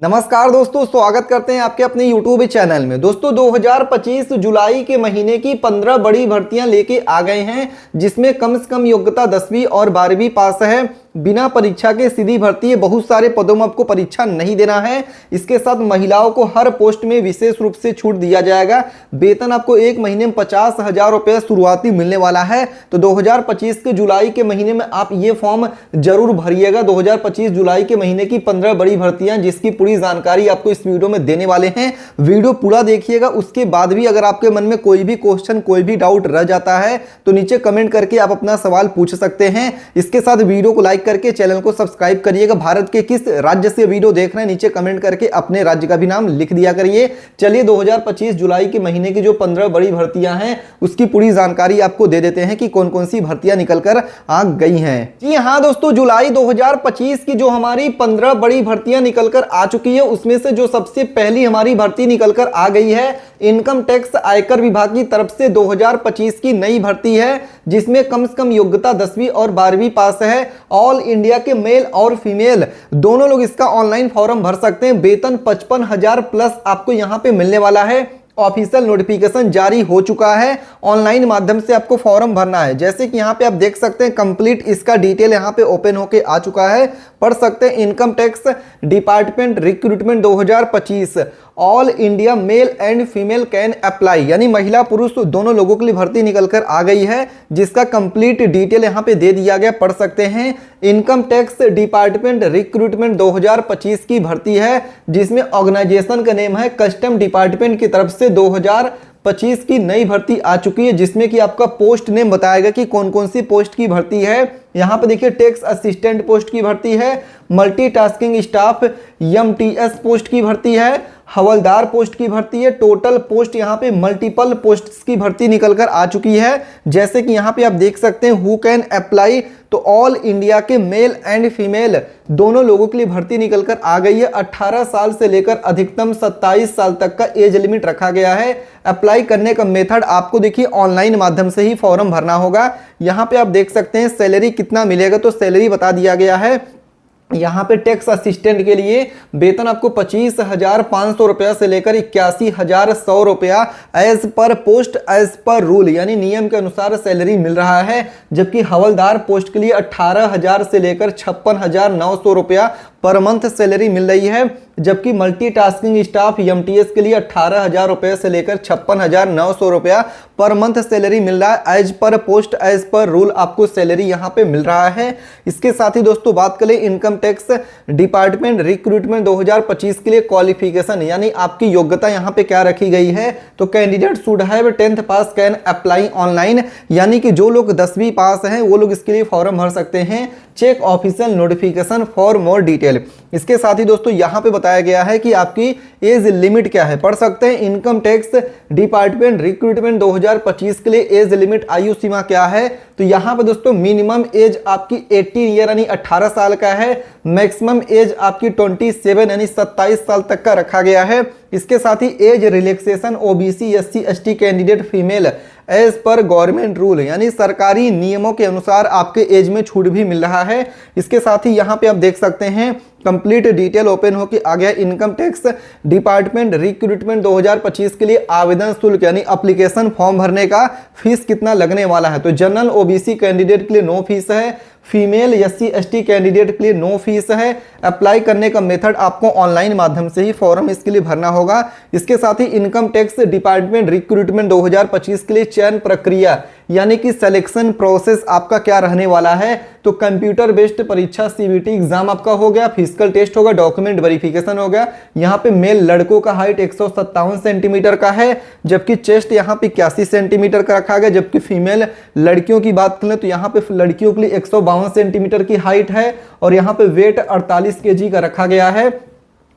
नमस्कार दोस्तों, स्वागत करते हैं आपके अपने YouTube चैनल में। दोस्तों 2025 जुलाई के महीने की 15 बड़ी भर्तियां लेके आ गए हैं, जिसमें कम से कम योग्यता 10वीं और 12वीं पास है। बिना परीक्षा के सीधी भर्ती है। बहुत सारे पदों में आपको परीक्षा नहीं देना है। इसके साथ महिलाओं को हर पोस्ट में विशेष रूप से छूट दिया जाएगा। वेतन आपको एक महीने में 50,000 रुपये शुरुआती मिलने वाला है। तो 2025 के जुलाई के महीने में आप ये फॉर्म जरूर भरिएगा। 2025 जुलाई के महीने की 15 बड़ी भर्तियां, जिसकी पूरी जानकारी आपको इस वीडियो में देने वाले हैं। वीडियो पूरा देखिएगा। उसके बाद भी अगर आपके मन में कोई भी क्वेश्चन, कोई भी डाउट रह जाता है तो नीचे कमेंट करके आप अपना सवाल पूछ सकते हैं। इसके साथ वीडियो को लाइक करके चैनल को सब्सक्राइब करिएगा। भारत के किस राज्य से वीडियो देख रहे हैं नीचे कमेंट करके अपने राज्य का भी नाम लिख दिया करिए। चलिए 2025 जुलाई के महीने की जो 15 बड़ी भर्तियां हैं उसकी पूरी जानकारी आपको दे देते हैं कि कौन कौन सी भर्तियां निकलकर आ गई हैं। जी हां दोस्तों, जुलाई 2025 की जो हमारी 15 बड़ी भर्तियां निकलकर आ चुकी है, उसमें से जो सबसे पहली हमारी भर्ती निकलकर आ गई है, इनकम टैक्स आयकर विभाग की तरफ से 2025 की नई भर्ती है, जिसमें कम से कम योग्यता 10वीं और 12वीं पास है। ऑल इंडिया के मेल और फीमेल दोनों लोग इसका ऑनलाइन फॉर्म भर सकते हैं। वेतन 55,000 प्लस आपको यहां पे मिलने वाला है। ऑफिशियल नोटिफिकेशन जारी हो चुका है। ऑनलाइन माध्यम से आपको फॉर्म भरना है। जैसे कि यहाँ पे आप देख सकते हैं, कंप्लीट इसका डिटेल यहाँ पे ओपन होके आ चुका है, पढ़ सकते हैं। Income tax department recruitment 2025, all India male and female can apply, यानी महिला पुरुष दोनों लोगों के लिए भर्ती निकलकर आ गई है, जिसका कंप्लीट डिटेल यहाँ पे दे दिया गया, पढ़ सकते हैं। इनकम टैक्स डिपार्टमेंट रिक्रूटमेंट 2025 की भर्ती है, जिसमें ऑर्गेनाइजेशन का नेम है कस्टम डिपार्टमेंट की तरफ से 2025 की नई भर्ती आ चुकी है, जिसमें कि आपका पोस्ट नेम बताएगा कि कौन कौन सी पोस्ट की भर्ती है। यहाँ पे देखिए, टैक्स असिस्टेंट पोस्ट की भर्ती है, मल्टीटास्किंग स्टाफ एमटीएस पोस्ट की भर्ती है, हवलदार पोस्ट की भर्ती है। टोटल पोस्ट यहाँ पे मल्टीपल पोस्ट्स की भर्ती निकलकर आ चुकी है। जैसे कि यहाँ पे आप देख सकते हैं, हु कैन अप्लाई, तो ऑल इंडिया के मेल एंड फीमेल दोनों लोगों के लिए भर्ती निकलकर आ गई है। 18 साल से लेकर अधिकतम 27 साल तक का एज लिमिट रखा गया है। अप्लाई करने का मेथड आपको देखिए ऑनलाइन माध्यम से ही फॉर्म भरना होगा। यहाँ पे आप देख सकते हैं सैलरी कितना मिलेगा, तो सैलरी बता दिया गया है। यहाँ पे टैक्स असिस्टेंट के लिए वेतन आपको 25,500 रुपया से लेकर 81,100 रुपया as per post as per rule, यानी नियम के अनुसार सैलरी मिल रहा है। जबकि हवलदार पोस्ट के लिए 18,000 से लेकर 56,900 रुपया पर मंथ सैलरी मिल रही है। जबकि मल्टीटास्किंग स्टाफ एमटीएस के लिए 18,000 रुपये से लेकर 56,900 रुपया पर मंथ सैलरी मिल रहा है। As per post as per rule आपको सैलरी यहाँ पे मिल रहा है। इसके साथ ही दोस्तों बात करें इनकम टैक्स डिपार्टमेंट रिक्रूटमेंट 2025 के लिए क्वालिफिकेशन, यानी आपकी योग्यता यहाँ पे क्या रखी गई है, तो candidate should have 10th pass can apply online, यानी कि जो लोग 10वीं पास हैं वो लोग इसके लिए फॉर्म भर सकते हैं। Check official notification for more detail. इसके साथ ही दोस्तों यहाँ पे बताया गया है कि आपकी एज लिमिट क्या है, पढ़ सकते हैं। इनकम टैक्स डिपार्टमेंट रिक्रूटमेंट 2025 के लिए एज लिमिट आयु सीमा क्या है, तो यहाँ पे दोस्तों मिनिमम एज आपकी 18 ईयर यानी 18 साल का है। मैक्सिमम एज आपकी 27 यानी 27 साल तक का रखा गया है। इसके साथ ही age relaxation OBC SC ST candidate female age पर गवर्नमेंट रूल, यानी सरकारी नियमों के अनुसार आपके एज में छूट भी मिल रहा है। इसके साथ ही यहाँ पे आप देख सकते हैं कंप्लीट डिटेल ओपन हो के आ गया। इनकम टैक्स डिपार्टमेंट रिक्रूटमेंट 2025 के लिए आवेदन शुल्क, यानी एप्लीकेशन फॉर्म भरने का फीस कितना लगने वाला है, तो जनरल ओबीसी कैंडिडेट के लिए नो फीस है, फीमेल एससी एसटी कैंडिडेट के लिए नो फीस है। अप्लाई करने का मेथड आपको ऑनलाइन माध्यम से ही फॉर्म इसके लिए भरना होगा। इसके साथ ही इनकम टैक्स डिपार्टमेंट रिक्रूटमेंट 2025 के लिए चयन प्रक्रिया, यानी कि सिलेक्शन प्रोसेस आपका क्या रहने वाला है, तो कंप्यूटर बेस्ड परीक्षा सीबीटी एग्जाम आपका हो गया, फिजिकल टेस्ट होगा, डॉक्यूमेंट वेरिफिकेशन हो गया। यहाँ पे मेल लड़कों का हाइट 157 सेंटीमीटर का है, जबकि चेस्ट यहाँ पे 81 सेंटीमीटर का रखा गया। जबकि फीमेल लड़कियों की बात करें तो यहाँ पे लड़कियों के लिए 152 सेंटीमीटर की हाइट है और यहाँ पे वेट 48 kg का रखा गया है।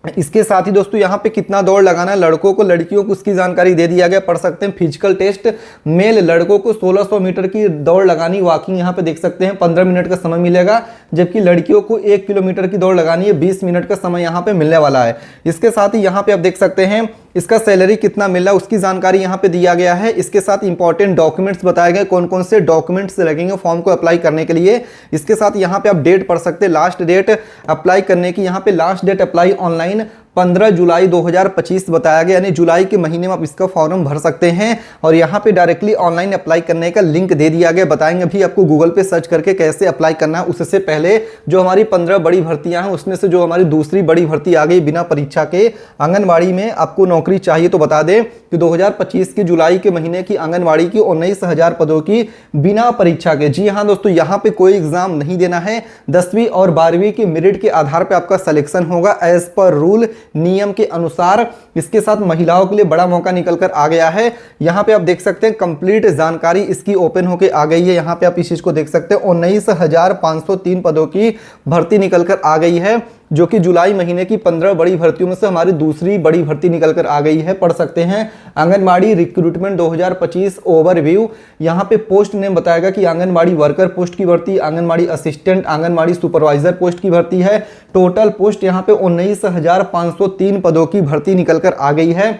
इसके साथ ही दोस्तों यहाँ पे कितना दौड़ लगाना है लड़कों को लड़कियों को उसकी जानकारी दे दिया गया, पढ़ सकते हैं। फिजिकल टेस्ट मेल लड़कों को 1600 मीटर की दौड़ लगानी, वॉकिंग यहाँ पे देख सकते हैं 15 मिनट का समय मिलेगा। जबकि लड़कियों को 1 किलोमीटर की दौड़ लगानी है, 20 मिनट का समय यहाँ पे मिलने वाला है। इसके साथ ही यहाँ पे आप देख सकते हैं इसका सैलरी कितना मिल रहा है उसकी जानकारी यहाँ पे दिया गया है। इसके साथ इंपॉर्टेंट डॉक्यूमेंट्स बताए गए, कौन कौन से डॉक्यूमेंट्स लगेंगे फॉर्म को अप्लाई करने के लिए। इसके साथ यहाँ पे आप डेट पढ़ सकते हैं, लास्ट डेट अप्लाई करने की। यहाँ पे लास्ट डेट अप्लाई ऑनलाइन 15 जुलाई 2025 बताया गया, यानी जुलाई के महीने में आप इसका फॉर्म भर सकते हैं। और यहाँ पे डायरेक्टली ऑनलाइन अप्लाई करने का लिंक दे दिया गया, बताएंगे अभी आपको गूगल पे सर्च करके कैसे अप्लाई करना है। उससे पहले जो हमारी 15 बड़ी भर्तियां हैं उसमें से जो हमारी दूसरी बड़ी भर्ती आ गई बिना परीक्षा के, आंगनबाड़ी में आपको नौकरी चाहिए, तो बता दें कि 2025 की जुलाई के महीने की आंगनबाड़ी की 19,000 पदों की बिना परीक्षा के। जी हाँ दोस्तों, यहाँ पे कोई एग्जाम नहीं देना है, 10वीं और 12वीं के मेरिट के आधार पर आपका सिलेक्शन होगा एज पर रूल, नियम के अनुसार। इसके साथ महिलाओं के लिए बड़ा मौका निकल कर आ गया है। यहाँ पे आप देख सकते हैं कंप्लीट जानकारी इसकी ओपन होके आ गई है। यहाँ पे आप इस चीज को देख सकते हैं, 19,503 पदों की भर्ती निकल कर आ गई है, जो कि जुलाई महीने की 15 बड़ी भर्तियों में से हमारी दूसरी बड़ी भर्ती निकल कर आ गई है। पढ़ सकते हैं आंगनबाड़ी रिक्रूटमेंट 2025 ओवरव्यू। यहाँ पे पोस्ट नेम बताएगा कि आंगनबाड़ी वर्कर पोस्ट की भर्ती, anganwadi assistant, anganwadi supervisor post की भर्ती है। टोटल पोस्ट यहाँ पे 19,503 पदों की भर्ती निकल कर आ गई है।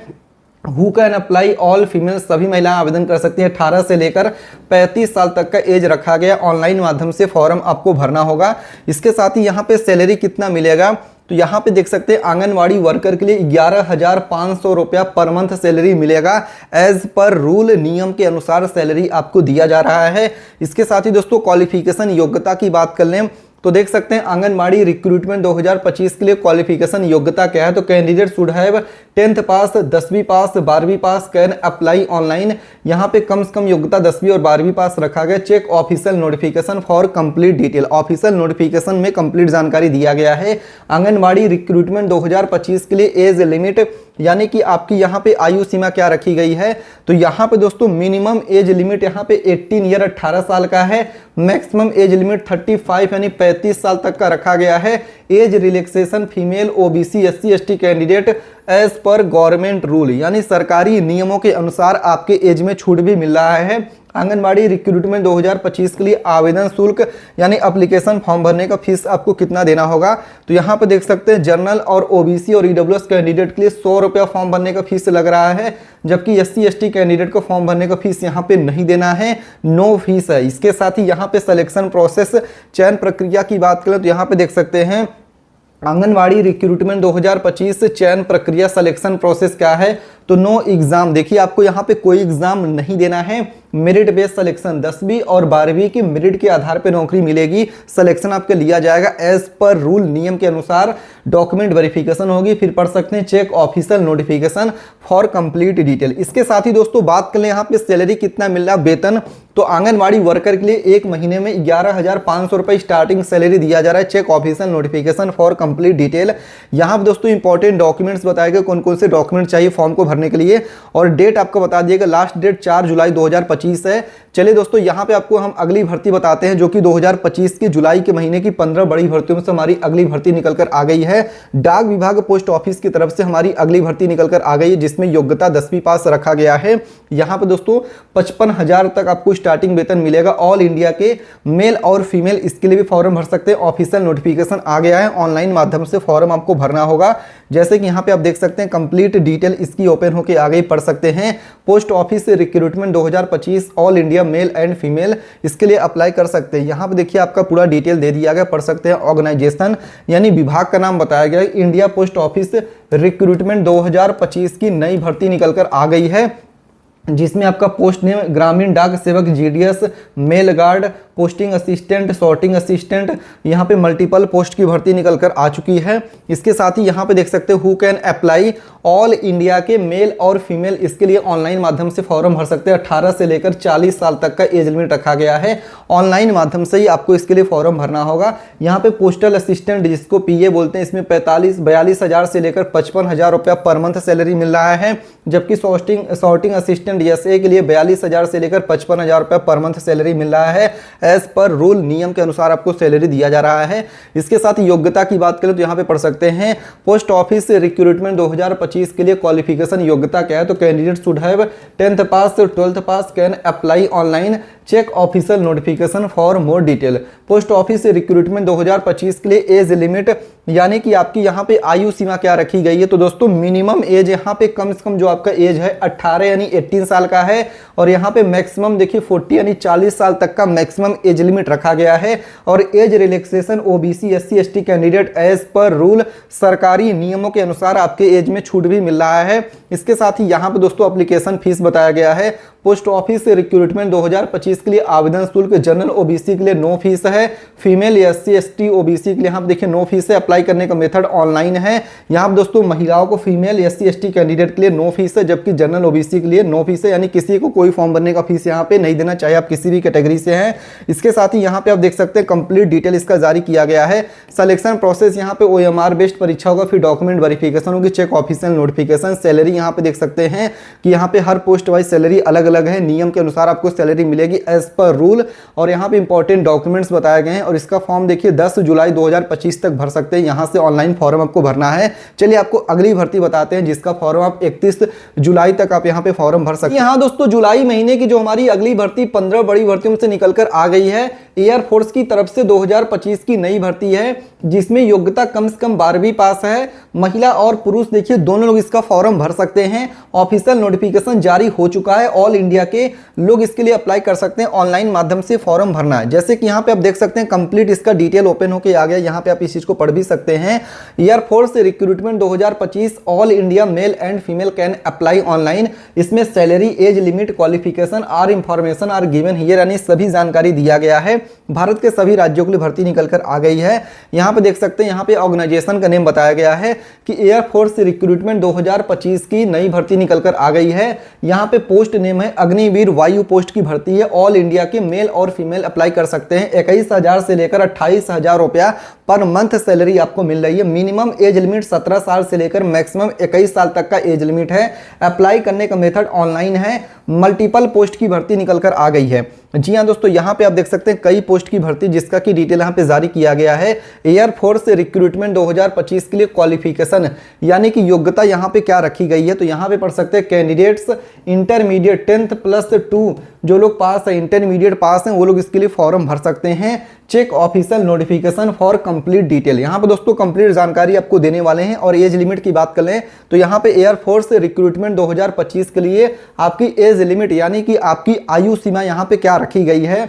Who can apply, all female, सभी महिलाएं आवेदन कर सकती हैं। 18 से लेकर 35 साल तक का एज रखा गया। ऑनलाइन माध्यम से फॉर्म आपको भरना होगा। इसके साथ ही यहाँ पे सैलरी कितना मिलेगा, तो यहाँ पे देख सकते हैं आंगनवाड़ी वर्कर के लिए 11,500 रुपया पर मंथ सैलरी मिलेगा। एज पर रूल, नियम के अनुसार सैलरी आपको दिया जा रहा है। इसके साथ ही दोस्तों क्वालिफिकेशन, योग्यता की बात कर लें तो देख सकते हैं आंगनबाड़ी रिक्रूटमेंट 2025 के लिए क्वालिफिकेशन योग्यता क्या है, तो कैंडिडेट शुड हैव 10th पास, 10वीं पास, 12वीं पास, कैन अप्लाई ऑनलाइन। यहाँ पे कम से कम योग्यता 10वीं और 12वीं पास रखा गया। Check official notification for complete detail, official notification में कंप्लीट जानकारी दिया गया है। आंगनबाड़ी रिक्रूटमेंट 2025 के लिए एज लिमिट, यानी कि आपकी यहाँ पे आयु सीमा क्या रखी गई है, तो यहाँ पे दोस्तों मिनिमम एज लिमिट यहाँ पे 18 ईयर 18 साल का है। मैक्सिमम एज लिमिट 35 यानी 35 साल तक का रखा गया है। Age relaxation female, OBC, SC ST candidate as पर गवर्नमेंट रूल, यानी सरकारी नियमों के अनुसार आपके एज में छूट भी मिल रहा है। आंगनबाड़ी रिक्रूटमेंट 2025 के लिए आवेदन शुल्क यानी एप्लीकेशन फॉर्म भरने का फीस आपको कितना देना होगा, तो यहाँ पे देख सकते हैं जनरल और ओबीसी और ईडब्ल्यूएस कैंडिडेट के लिए 100 रुपया फॉर्म भरने का फीस लग रहा है, जबकि एससी एसटी कैंडिडेट को फॉर्म भरने का फीस यहाँ पे नहीं देना है, नो फीस है। इसके साथ ही यहाँ पे सिलेक्शन प्रोसेस, चयन प्रक्रिया की बात करें तो यहाँ पे देख सकते हैं आंगनबाड़ी रिक्रूटमेंट 2025 चयन प्रक्रिया, सिलेक्शन प्रोसेस क्या है, तो नो एग्जाम। देखिए आपको यहाँ पे कोई एग्जाम नहीं देना है, मेरिट बेस्ड सिलेक्शन, 10वीं और 12वीं के मेरिट के आधार पे नौकरी मिलेगी। सिलेक्शन आपका लिया जाएगा एज पर रूल, नियम के अनुसार। डॉक्यूमेंट वेरिफिकेशन होगी। फिर पढ़ सकते हैं check official notification for complete detail. इसके साथ ही दोस्तों बात कर लें यहाँ पे सैलरी कितना मिल रहा है, वेतन, तो आंगनबाड़ी वर्कर के लिए एक महीने में 11,500 रुपये स्टार्टिंग सैलरी दिया जा रहा है। Check official notification for complete detail. यहाँ पे दोस्तों इंपॉर्टेंट डॉक्यूमेंट्स बताएगा कौन कौन से डॉक्यूमेंट चाहिए फॉर्म को भरने के लिए, और डेट आपको बता दिएगा, लास्ट डेट 4 जुलाई 2025 है। चलिए दोस्तों यहाँ पे आपको हम अगली भर्ती बताते हैं, जो कि 2025 की जुलाई के महीने की 15 बड़ी भर्तियों में से हमारी अगली भर्ती निकल कर आ गई है। डाक विभाग पोस्ट ऑफिस की तरफ से हमारी अगली भर्ती निकल कर आ गई है, जिसमें योग्यता 10वीं पास रखा गया है। यहाँ पे दोस्तों 55,000 तक आपको स्टार्टिंग वेतन मिलेगा। ऑल इंडिया के मेल और फीमेल इसके लिए भी फॉर्म भर सकते हैं। ऑफिशियल नोटिफिकेशन आ गया है, ऑनलाइन माध्यम से फॉर्म आपको भरना होगा। जैसे कि यहाँ पे आप देख सकते हैं कंप्लीट डिटेल इसकी ओपन होकर आ गई, पढ़ सकते हैं। Post office recruitment 2025 all India male and female, इसके लिए अप्लाई कर सकते हैं। यहाँ पे देखिए आपका पूरा डिटेल दे दिया गया, पढ़ सकते हैं। ऑर्गेनाइजेशन यानी विभाग का नाम बताया गया, इंडिया पोस्ट ऑफिस रिक्रूटमेंट 2025 की नई भर्ती निकलकर आ गई है, जिसमें आपका पोस्ट नेम ग्रामीण डाक सेवक, GDS, mail guard, posting assistant, sorting assistant, यहाँ पे मल्टीपल पोस्ट की भर्ती निकल कर आ चुकी है। इसके साथ ही यहाँ पे देख सकते हैं who can apply, all India के मेल और फीमेल इसके लिए ऑनलाइन माध्यम से फॉर्म भर सकते हैं। 18 से लेकर 40 साल तक का एज लिमिट रखा गया है। ऑनलाइन माध्यम से ही आपको इसके लिए फॉर्म भरना होगा। यहाँ पे पोस्टल असिस्टेंट जिसको पीए बोलते हैं, इसमें 42,000 से लेकर 55,000 रुपया पर मंथ सैलरी मिल रहा है, जबकि सॉर्टिंग असिस्टेंट एसए के लिए 42,000 से लेकर 55,000 रुपया पर मंथ सैलरी मिल रहा है। एज पर रूल, नियम के अनुसार आपको सैलरी दिया जा रहा है। इसके साथ योग्यता की बात करें तो यहाँ पे पढ़ सकते हैं पोस्ट ऑफिस रिक्रूटमेंट 2025 के लिए क्वालिफिकेशन योग्यता क्या है, तो candidate should have 10th pass, 12th pass, can apply online. Check official notification for more detail. Post office recruitment 2025 के लिए एज लिमिट यानी कि आपकी यहाँ पे आयु सीमा क्या रखी गई है। तो दोस्तों मिनिमम एज यहाँ पे कम से कम जो आपका एज है 18 यानी 18 साल का है, और यहाँ पे मैक्सिमम देखिए 40 यानी 40 साल तक का मैक्सिमम एज लिमिट रखा गया है। और age relaxation OBC SC ST candidate as per rule, सरकारी नियमों के अनुसार आपके एज में छूट भी मिल रहा है। इसके साथ ही यहाँ पे दोस्तों एप्लीकेशन फीस बताया गया है। पोस्ट ऑफिस रिक्रूटमेंट 2025 के लिए आवेदन शुल्क जनरल ओबीसी के लिए नो फीस है, फीमेल एससी एसटी ओबीसी के लिए यहाँ पे देखिए नो फीस है। अप्लाई करने का मेथड ऑनलाइन है। यहाँ पे दोस्तों महिलाओं को फीमेल एससी एसटी कैंडिडेट के लिए नो फीस है, जबकि जनरल ओबीसी के लिए नो फीस है, यानी किसी को कोई फॉर्म भरने का फीस यहाँ पे नहीं देना, चाहे आप किसी भी कैटेगरी से हैं। इसके साथ ही यहाँ पे आप देख सकते हैं कंप्लीट डिटेल इसका जारी किया गया है। सिलेक्शन प्रोसेस यहाँ पे OMR बेस्ड परीक्षा होगा, फिर डॉक्यूमेंट वेरिफिकेशन होगी, चेक ऑफिशियल नोटिफिकेशन। सैलरी यहाँ पे देख सकते हैं कि यहाँ पे हर पोस्ट वाइज सैलरी अलग अलग है, नियम के अनुसार आपको सैलरी मिलेगी एज पर रूल। और यहाँ पे इंपॉर्टेंट डॉक्यूमेंट्स बताए गए हैं, और इसका फॉर्म देखिए 10 जुलाई 2025 तक भर सकते हैं। यहाँ से ऑनलाइन फॉर्म आपको भरना है। चलिए आपको अगली भर्ती बताते हैं जिसका फॉर्म आप 31 जुलाई तक आप यहाँ पे फॉर्म भर सकते हैं। यहाँ दोस्तों जुलाई महीने की जो हमारी अगली भर्ती 15 बड़ी भर्तियों से निकलकर आ गई है। एयरफोर्स की तरफ से 2025 की नई भर्ती है, जिसमें योग्यता कम से कम 12वीं पास है। महिला और पुरुष देखिए दोनों लोग इसका फॉर्म भर सकते हैं। ऑफिशियल नोटिफिकेशन जारी हो चुका है, ऑल इंडिया के लोग इसके लिए अप्लाई कर सकते हैं। ऑनलाइन माध्यम से फॉर्म भरना है। जैसे कि यहाँ पे आप देख सकते हैं कंप्लीट इसका डिटेल ओपन होकर आ गया। यहाँ पे आप इस चीज को पढ़ भी सकते हैं। Air force recruitment 2025 all India male and female can apply online. इसमें salary, age limit, qualification are information are given here, यानी सभी जानकारी दिया गया है। भारत के सभी राज्यों के लिए भर्ती निकलकर आ गई है। यहाँ पे देख सकते हैं, यहाँ पे ऑर्गेनाइजेशन का नेम बताया गया है कि एयरफोर्स रिक्रूटमेंट 2025 की नई भर्ती निकलकर आ गई है। यहाँ पे पोस्ट नेम है अग्निवीर वायु पोस्ट की भर्ती है। ऑल इंडिया के मेल और फीमेल अप्लाई कर सकते हैं। 21,000 से लेकर 28,000 रुपया पर मंथ सैलरी आपको मिल रही है। मिनिमम एज लिमिट 17 साल से लेकर मैक्सिमम 21 साल तक का एज लिमिट है। अप्लाई करने का मेथड ऑनलाइन है। मल्टीपल पोस्ट की भर्ती निकलकर आ गई है। जी हाँ दोस्तों, यहाँ पे आप देख सकते हैं कई पोस्ट की भर्ती, जिसका की डिटेल यहाँ पे जारी किया गया है। एयरफोर्स रिक्रूटमेंट 2025 के लिए क्वालिफिकेशन यानी कि योग्यता यहाँ पे क्या रखी गई है। तो यहाँ पे पढ़ सकते हैं कैंडिडेट्स इंटरमीडिएट 10th+2 जो लोग पास है, इंटरमीडिएट पास हैं, वो लोग इसके लिए फॉर्म भर सकते हैं। Check official notification for complete detail. यहाँ पे दोस्तों कंप्लीट जानकारी आपको देने वाले हैं। और एज लिमिट की बात कर लें तो यहाँ पे एयरफोर्स रिक्रूटमेंट 2025 के लिए आपकी एज लिमिट यानी कि आपकी आयु सीमा यहाँ पे क्या रखी गई है।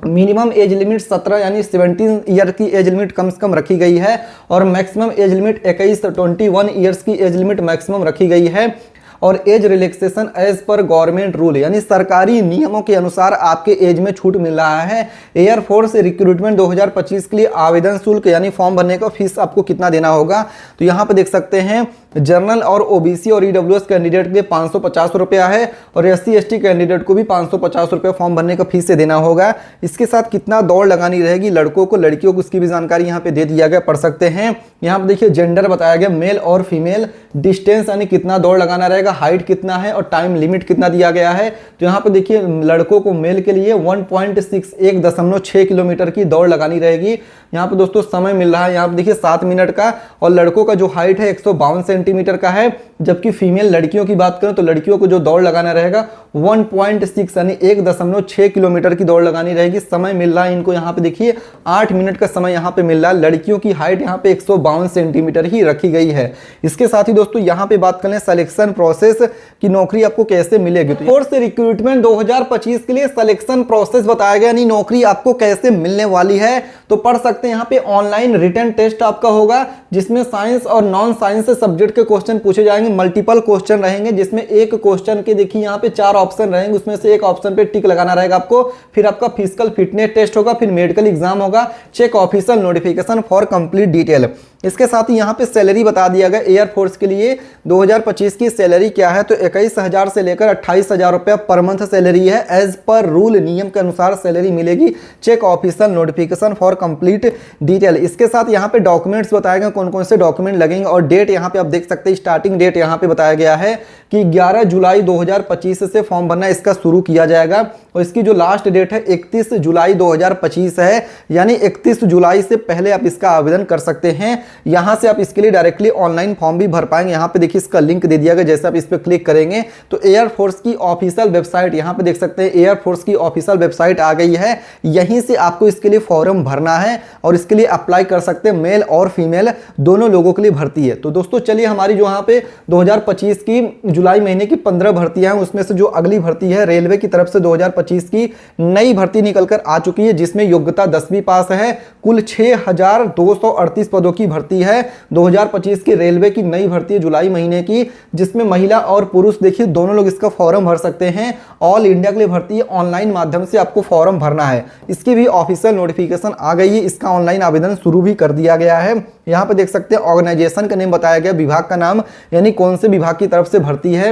मिनिमम एज लिमिट 17 यानी 17 ईयर की एज लिमिट कम से कम रखी गई है, और मैक्सिमम एज लिमिट 21 ईयर्स की एज लिमिट मैक्सिमम रखी गई है। और एज रिलैक्सेशन एज पर गवर्नमेंट रूल यानी सरकारी नियमों के अनुसार आपके एज में छूट मिल रहा है। एयरफोर्स रिक्रूटमेंट 2025 के लिए आवेदन शुल्क यानी फॉर्म भरने का फीस आपको कितना देना होगा। तो यहाँ पे देख सकते हैं जनरल और ओबीसी और ईडब्ल्यूएस कैंडिडेट के लिए 550 रुपया है, और एससी एसटी कैंडिडेट को भी 550 रुपया फॉर्म भरने का फीस से देना होगा। इसके साथ कितना दौड़ लगानी रहेगी लड़कों को, लड़कियों को, उसकी भी जानकारी यहाँ पे दे दिया गया, पढ़ सकते हैं। यहाँ पे देखिए जेंडर बताया गया मेल और फीमेल, डिस्टेंस यानी कितना दौड़ लगाना रहेगा, हाइट कितना है और टाइम लिमिट कितना दिया गया है। तो यहाँ पे देखिए लड़कों को मेल के लिए 1.6 किलोमीटर की दौड़ लगानी रहेगी। यहाँ पे दोस्तों समय मिल रहा है, यहाँ पे देखिए 7 मिनट का, और लड़कों का जो हाइट है 152 सेंटीमीटर का है। जबकि फीमेल लड़कियों की बात करें तो लड़कियों को जो दौड़ लगाना रहेगा 1.6 यानी 1.6 किलोमीटर की दौड़ लगानी रहेगी। समय मिल रहा है इनको यहाँ पे देखिए 8 मिनट का समय यहाँ पे मिल रहा है। लड़कियों की हाइट यहाँ पे 152 सेंटीमीटर ही रखी गई है। इसके साथ ही दोस्तों यहाँ पे बात करें सिलेक्शन प्रोसेस की नौकरी आपको कैसे मिलेगी। तो फोर्स रिक्रूटमेंट 2025 के लिए सिलेक्शन प्रोसेस बताया गया, यानी नौकरी आपको कैसे मिलने वाली है। तो पढ़ सकते हैं यहाँ पे ऑनलाइन रिटन टेस्ट आपका होगा, जिसमें साइंस और नॉन साइंस सब्जेक्ट के क्वेश्चन पूछे जाएंगे। मल्टीपल क्वेश्चन रहेंगे, जिसमें एक क्वेश्चन के देखिए यहाँ पे 4 ऑप्शन रहेंगे, उसमें से एक ऑप्शन पे टिक लगाना रहेगा आपको। फिर आपका फिजिकल फिटनेस टेस्ट होगा, फिर मेडिकल एग्जाम होगा, check official notification for complete detail. इसके साथ ही यहाँ पे सैलरी बता दिया गया एयरफोर्स के लिए 2025 की सैलरी क्या है। तो 21,000 से लेकर 28,000 रुपया पर मंथ सैलरी है। एज पर रूल नियम के अनुसार सैलरी मिलेगी। Check official notification for complete detail. इसके साथ यहाँ पे डॉक्यूमेंट्स बताए गए कौन कौन से डॉक्यूमेंट लगेंगे, और डेट यहाँ पे आप देख सकते हैं स्टार्टिंग डेट यहाँ पे बताया गया है कि 11 जुलाई 2025 से फॉर्म भरना इसका शुरू किया जाएगा, और इसकी जो लास्ट डेट है 31 जुलाई 2025 है, यानी 31 जुलाई से पहले आप इसका आवेदन कर सकते हैं। यहाँ से आप इसके लिए डायरेक्टली ऑनलाइन फॉर्म भी भर पाएंगे। यहाँ पे देखिए इसका लिंक दे दिया गया, जैसे आप इस पर क्लिक करेंगे तो एयरफोर्स की ऑफिशियल वेबसाइट यहाँ पे देख सकते हैं, एयरफोर्स की ऑफिशियल वेबसाइट आ गई है। यहीं से आपको इसके लिए फॉर्म भरना है और इसके लिए अप्लाई कर सकते हैं। मेल और फीमेल दोनों लोगों के लिए भर्ती है। तो दोस्तों चलिए हमारी जो यहाँ पे 2025 की जुलाई महीने की 15 भर्तियां हैं उसमें से जो अगली भर्ती है रेलवे की तरफ से 2025 की नई भर्ती निकलकर आ चुकी है, जिसमें योग्यता 10वीं पास है। कुल 6238 पदों की भर्ती है। 2025 की रेलवे की नई भर्ती है जुलाई महीने की, जिसमें महिला और पुरुष देखिए दोनों लोग इसका फॉर्म भर सकते हैं। ऑल इंडिया के लिए भर्ती है, ऑनलाइन माध्यम से आपको फॉर्म भरना है। इसकी भी ऑफिशियल नोटिफिकेशन आ गई है, इसका ऑनलाइन आवेदन शुरू भी कर दिया गया है। यहाँ पे देख सकते हैं ऑर्गेनाइजेशन का नेम बताया गया, विभाग का नाम, यानी कौन से विभाग की तरफ से भर्ती है।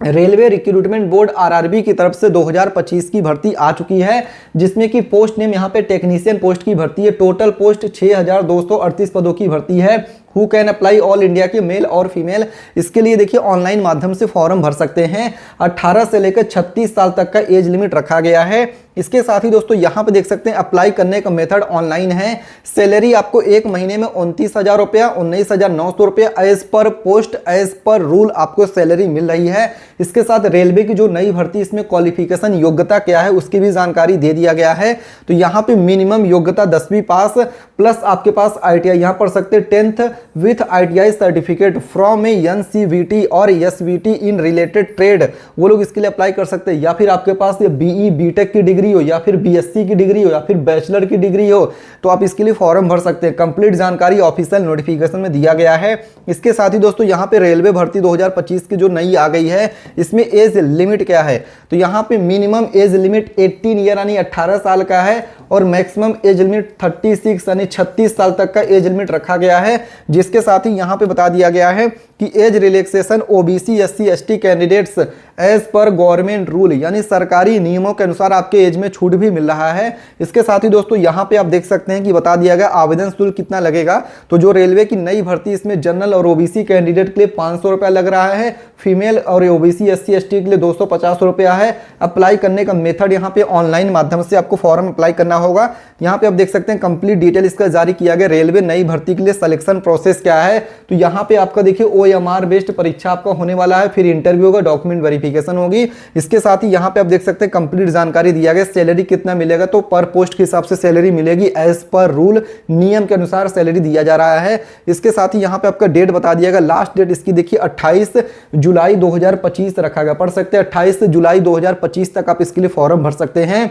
रेलवे रिक्रूटमेंट बोर्ड आरआरबी की तरफ से 2025 की भर्ती आ चुकी है, जिसमें कि पोस्ट नेम यहाँ पे टेक्नीशियन पोस्ट की भर्ती है। टोटल पोस्ट 6238 पदों की भर्ती है। Who can apply, all India के मेल और फीमेल। इसके लिए देखिए ऑनलाइन माध्यम से फॉर्म भर सकते हैं। 18 से लेकर 36 साल तक का एज लिमिट रखा गया है। इसके साथ ही दोस्तों यहाँ पे देख सकते हैं अप्लाई करने का मेथड ऑनलाइन है। सैलरी आपको एक महीने में 29,000 रुपया, 19,900 रुपया as per post, as per rule आपको सैलरी मिल रही है। इसके साथ रेलवे की जो नई भर्ती, इसमें क्वालिफिकेशन योग्यता क्या है उसकी भी जानकारी दे दिया गया है। तो यहाँ पे मिनिमम योग्यता 10वीं पास प्लस आपके पास ITI यहाँ पढ़ सकते हैं 10th with ITI certificate from NCVT और SVT इन रिलेटेड ट्रेड, वो लोग इसके लिए अप्लाई कर सकते हैं। या फिर आपके पास ये BE BTech की डिग्री हो, या फिर BSc की डिग्री हो, या फिर बैचलर की डिग्री हो, तो आप इसके लिए फॉर्म भर सकते हैं। कंप्लीट जानकारी ऑफिशियल नोटिफिकेशन में दिया गया है। इसके साथ ही दोस्तों यहाँ पे रेलवे भर्ती 2025 की जो नई आ गई है, इसमें एज लिमिट क्या है, तो यहाँ पे मिनिमम एज लिमिट 18 ईयर यानी 18 साल का है और मैक्सिमम एज लिमिट 36 यानी 36 साल तक का एज लिमिट रखा गया है। जिसके साथ ही यहाँ पे बता दिया गया है कि age relaxation OBC SC ST candidates as पर गवर्नमेंट रूल, यानी सरकारी नियमों के अनुसार आपके एज में छूट भी मिल रहा है। इसके साथ ही दोस्तों यहाँ पे आप देख सकते हैं कि बता दिया गया आवेदन शुल्क कितना लगेगा। तो जो रेलवे की नई भर्ती, इसमें जनरल और OBC कैंडिडेट के लिए 500 रुपया लग रहा है, फीमेल और OBC SC ST के लिए 250 रुपया है। अप्लाई करने का मेथड यहाँ पे ऑनलाइन माध्यम से आपको फॉर्म अप्लाई करना होगा। यहाँ पे आप देख सकते हैं कंप्लीट डिटेल इसका जारी किया गया। रेलवे नई भर्ती के लिए सिलेक्शन प्रोसेस क्या है, तो यहाँ पे आपका देखिए OMR बेस्ड परीक्षा आपका होने वाला है, फिर इंटरव्यू होगा, डॉक्यूमेंट वेरिफिकेशन होगी। इसके साथ ही यहाँ पे आप देख सकते हैं कंप्लीट जानकारी दिया गया। सैलरी कितना मिलेगा, तो पर पोस्ट के हिसाब से सैलरी मिलेगी, एज पर रूल नियम के अनुसार सैलरी दिया जा रहा है। इसके साथ ही यहाँ पे आपका डेट बता दिया गया। लास्ट डेट इसकी देखिए 28 जुलाई 2025 रखा गया, पढ़ सकते हैं 28 जुलाई 2025 तक आप इसके लिए फॉर्म भर सकते हैं।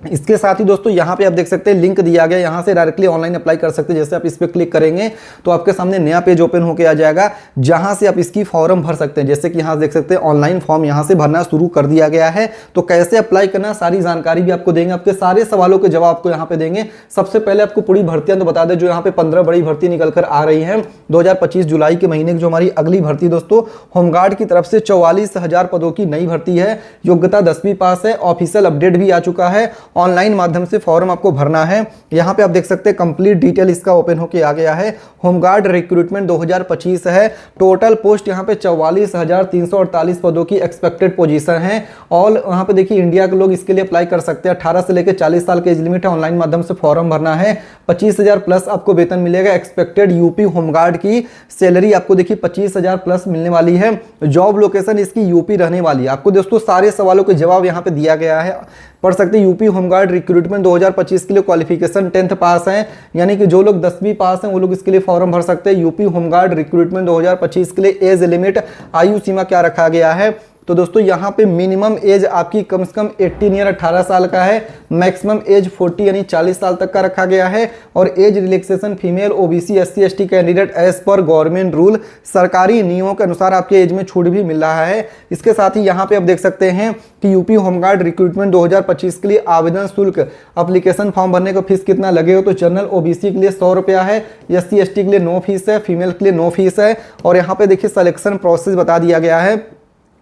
इसके साथ ही दोस्तों यहाँ पे आप देख सकते हैं लिंक दिया गया, यहाँ से डायरेक्टली ऑनलाइन अप्लाई कर सकते हैं। जैसे आप इस पर क्लिक करेंगे तो आपके सामने नया पेज ओपन होकर आ जाएगा, जहाँ से आप इसकी फॉर्म भर सकते हैं। जैसे कि यहाँ देख सकते हैं ऑनलाइन फॉर्म यहाँ से भरना शुरू कर दिया गया है। तो कैसे अप्लाई करना, सारी जानकारी भी आपको देंगे, आपके सारे सवालों के जवाब आपको यहाँ पे देंगे। सबसे पहले आपको पूरी भर्तियां तो बता दें, जो यहाँ पे 15 बड़ी भर्ती निकल कर आ रही है 2025 जुलाई के महीने की। जो हमारी अगली भर्ती दोस्तों होमगार्ड की तरफ से 44,000 पदों की नई भर्ती है। योग्यता 10वीं पास है। ऑफिशियल अपडेट भी आ चुका है, ऑनलाइन माध्यम से फॉर्म आपको भरना है। यहाँ पे आप देख सकते हैं कंप्लीट डिटेल इसका ओपन होके आ गया है। होमगार्ड रिक्रूटमेंट 2025 है। टोटल पोस्ट यहाँ पे 44,348 पदों की एक्सपेक्टेड पोजीशन है। ऑल यहाँ पे देखिए इंडिया के लोग इसके लिए अप्लाई कर सकते हैं। 18 से लेकर 40 साल की एज लिमिट है। ऑनलाइन माध्यम से फॉर्म भरना है। 25,000 प्लस आपको वेतन मिलेगा। एक्सपेक्टेड यूपी होमगार्ड की सैलरी आपको देखिए 25,000 प्लस मिलने वाली है। जॉब लोकेशन इसकी यूपी रहने वाली है। आपको दोस्तों सारे सवालों के जवाब यहाँ पे दिया गया है, पढ़ सकते हैं। यूपी होमगार्ड रिक्रूटमेंट 2025 के लिए क्वालिफिकेशन 10th पास है, यानी कि जो लोग 10वीं पास हैं वो लोग इसके लिए फॉर्म भर सकते हैं। यूपी होमगार्ड रिक्रूटमेंट 2025 के लिए एज लिमिट, आयु सीमा क्या रखा गया है, तो दोस्तों यहाँ पे मिनिमम एज आपकी कम से कम 18 ईयर 18 साल का है। मैक्सिमम एज 40 यानी 40 साल तक का रखा गया है। और age relaxation female OBC SC ST candidate as पर गवर्नमेंट रूल, सरकारी नियमों के अनुसार आपके एज में छूट भी मिल रहा है। इसके साथ ही यहाँ पे आप देख सकते हैं कि यूपी होमगार्ड रिक्रूटमेंट 2025 के लिए आवेदन शुल्क, एप्लीकेशन फॉर्म भरने का फीस कितना लगेगा, तो जनरल OBC के लिए 100 रुपया है, SC ST के लिए नो फीस है, फीमेल के लिए नो फीस है। और यहाँ पे देखिए सिलेक्शन प्रोसेस बता दिया गया है।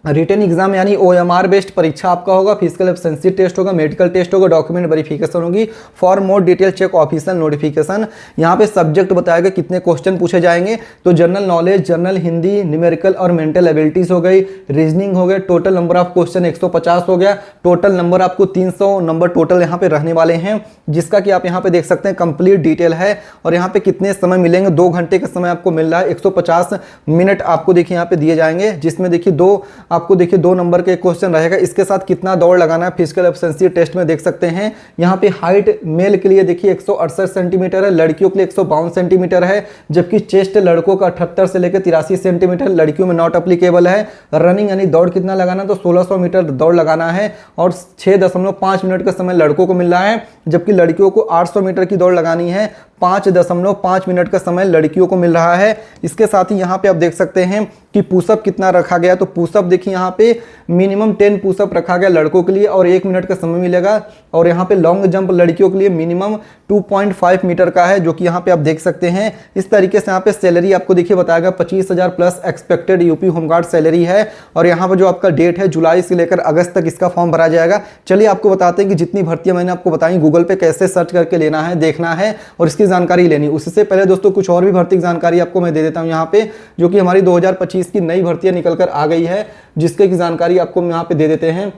रिटन एग्जाम यानी OMR बेस्ड परीक्षा आपका होगा, फिजिकल एब्सेंसी टेस्ट होगा, मेडिकल टेस्ट होगा, डॉक्यूमेंट वेरिफिकेशन होगी। For more detail check official notification. यहाँ पे सब्जेक्ट बताएगा कितने क्वेश्चन पूछे जाएंगे, तो general knowledge, general Hindi, numerical और मेंटल एबिलिटीज हो गई, रीजनिंग हो गए। टोटल नंबर ऑफ क्वेश्चन 150 हो गया। टोटल नंबर आपको 300 नंबर टोटल यहाँ पे रहने वाले हैं, जिसका कि आप यहाँ पे देख सकते हैं कंप्लीट डिटेल है। और यहाँ पे कितने समय मिलेंगे, 2 घंटे का समय आपको मिल रहा है। 150 मिनट आपको देखिए यहाँ पे दिए जाएंगे, जिसमें देखिए आपको देखिए 2 नंबर के क्वेश्चन रहेगा। इसके साथ कितना दौड़ लगाना है फिजिकल एफिशिएंसी टेस्ट में देख सकते हैं। यहाँ पे हाइट मेल के लिए देखिए 168 सेंटीमीटर है, लड़कियों के लिए 152 सेंटीमीटर है, जबकि चेस्ट लड़कों का 78 से लेकर 83 सेंटीमीटर, लड़कियों में नॉट अप्लीकेबल है। रनिंग यानी दौड़ कितना लगाना, तो 1600 मीटर दौड़ लगाना है और 6.5 मिनट का समय लड़कों को मिल रहा है, जबकि लड़कियों को 800 मीटर की दौड़ लगानी है। 5.5 मिनट का समय लड़कियों को मिल रहा है। इसके साथ ही यहाँ पे आप देख सकते हैं कि पुशअप कितना रखा गया, तो पुशअप देखिए यहाँ पे मिनिमम 10 पुशअप रखा गया लड़कों के लिए और 1 मिनट का समय मिलेगा। और यहाँ पे लॉन्ग जंप लड़कियों के लिए मिनिमम 2.5 मीटर का है, जो कि यहाँ पे आप देख सकते हैं। इस तरीके से यहाँ पे सैलरी आपको देखिए बताएगा 25,000 plus expected UP home guard salary है। और यहाँ पर जो आपका डेट है जुलाई से लेकर अगस्त तक इसका फॉर्म भरा जाएगा। चलिए आपको बताते हैं कि जितनी भर्तियां मैंने आपको बताई गूगल पे कैसे सर्च करके लेना है, देखना है और इसकी जानकारी लेनी। उससे पहले दोस्तों कुछ और भी भर्ती की जानकारी आपको मैं दे देता हूं यहाँ पे, जो कि हमारी 2025 की नई भर्तियां निकल कर आ गई है, जिसके की जानकारी आपको यहाँ पे दे देते हैं।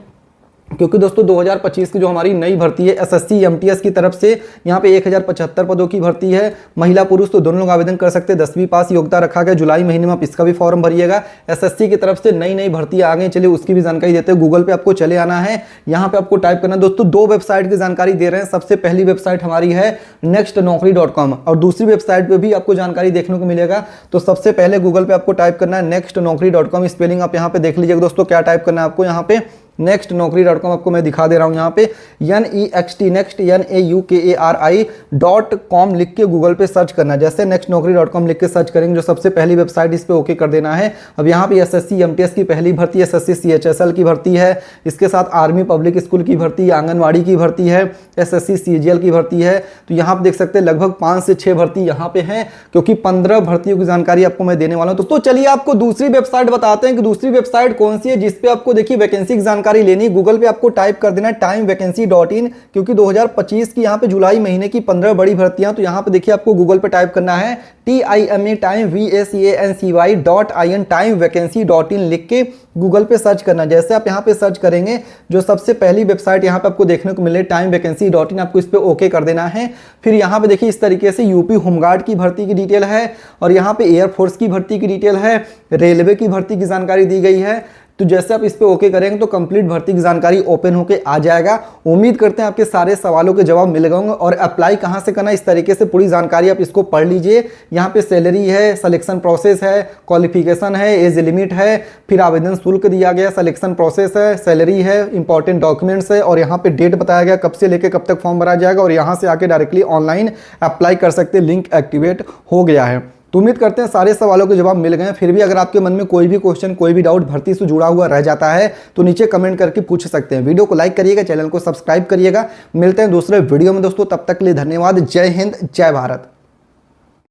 क्योंकि दोस्तों 2025 की जो हमारी नई भर्ती है SSC MTS की तरफ से यहाँ पे 1075 पदों की भर्ती है। महिला पुरुष तो दोनों लोग आवेदन कर सकते हैं। 10वीं पास योग्यता रखा गया। जुलाई महीने में आप इसका भी फॉर्म भरिएगा। SSC की तरफ से नई भर्तियां आ गई, चलिए उसकी भी जानकारी देते हैं। गूगल पे आपको चले आना है, यहाँ पे आपको टाइप करना है। दोस्तों 2 वेबसाइट की जानकारी दे रहे हैं। सबसे पहली वेबसाइट हमारी है nextnaukri.com और दूसरी वेबसाइट पे भी आपको जानकारी देखने को मिलेगा। तो सबसे पहले गूगल पे आपको टाइप करना है nextnaukri.com। स्पेलिंग आप यहाँ पे देख लीजिएगा दोस्तों, क्या टाइप करना है आपको यहाँ पे nextnaukri.com आपको मैं दिखा दे रहा हूं यहाँ पे NEXT.NAUKARI.com लिख के गूगल पे सर्च करना है। जैसे nextnaukri.com लिख के सर्च करेंगे, जो सबसे पहली वेबसाइट इस पे ओके कर देना है। अब यहाँ पे SSC MTS की पहली भर्ती है, SSC CHSL की भर्ती है, इसके साथ आर्मी पब्लिक स्कूल की भर्ती है, आंगनवाड़ी की भर्ती है, SSC CGL की भर्ती है। तो यहाँ पे देख सकते हैं लगभग 5 से 6 भर्ती यहाँ पे है, क्योंकि 15 भर्तियों की जानकारी आपको मैं देने वाला हूँ। तो चलिए आपको दूसरी वेबसाइट बताते हैं कि दूसरी वेबसाइट कौन सी है, जिसपे आपको देखिए वैकेंसी की जानकारी लेनी। गूगल पे आपको टाइप कर देना timevacance.in, क्योंकि 2025 की यहाँ पे जुलाई महीने की 15 बड़ी भर्तियां। तो यहाँ पे देखिए आपको गूगल पे टाइप करना है timevacance.in timevacance.in लिख के गूगल पे सर्च करना। जैसे आप यहाँ पे सर्च करेंगे, जो सबसे पहली वेबसाइट यहाँ पे आपको देखने को मिले timevacance.in, आपको इस पे ओके कर देना है। फिर यहाँ पे देखिए इस तरीके से यूपी होमगार्ड की भर्ती की डिटेल है और यहाँ पे एयरफोर्स की भर्ती की डिटेल है, रेलवे की भर्ती की जानकारी दी गई है। तो जैसे आप इस पे ओके करेंगे तो कंप्लीट भर्ती की जानकारी ओपन होके आ जाएगा। उम्मीद करते हैं आपके सारे सवालों के जवाब मिल गए होंगे। और अप्लाई कहां से करना, इस तरीके से पूरी जानकारी आप इसको पढ़ लीजिए। यहाँ पे सैलरी है, सिलेक्शन प्रोसेस है, क्वालिफिकेशन है, एज लिमिट है, फिर आवेदन शुल्क दिया गया, सिलेक्शन प्रोसेस है, सैलरी है, इंपॉर्टेंट डॉक्यूमेंट्स है और यहाँ पे डेट बताया गया कब से लेकर कब तक फॉर्म भरा जाएगा। और यहाँ से आके डायरेक्टली ऑनलाइन अप्लाई कर सकते हैं, लिंक एक्टिवेट हो गया है। तो उम्मीद करते हैं सारे सवालों के जवाब मिल गए हैं। फिर भी अगर आपके मन में कोई भी क्वेश्चन, कोई भी डाउट भर्ती से जुड़ा हुआ रह जाता है तो नीचे कमेंट करके पूछ सकते हैं। वीडियो को लाइक करिएगा, चैनल को सब्सक्राइब करिएगा। मिलते हैं दूसरे वीडियो में दोस्तों, तब तक के लिए धन्यवाद। जय हिंद, जय भारत।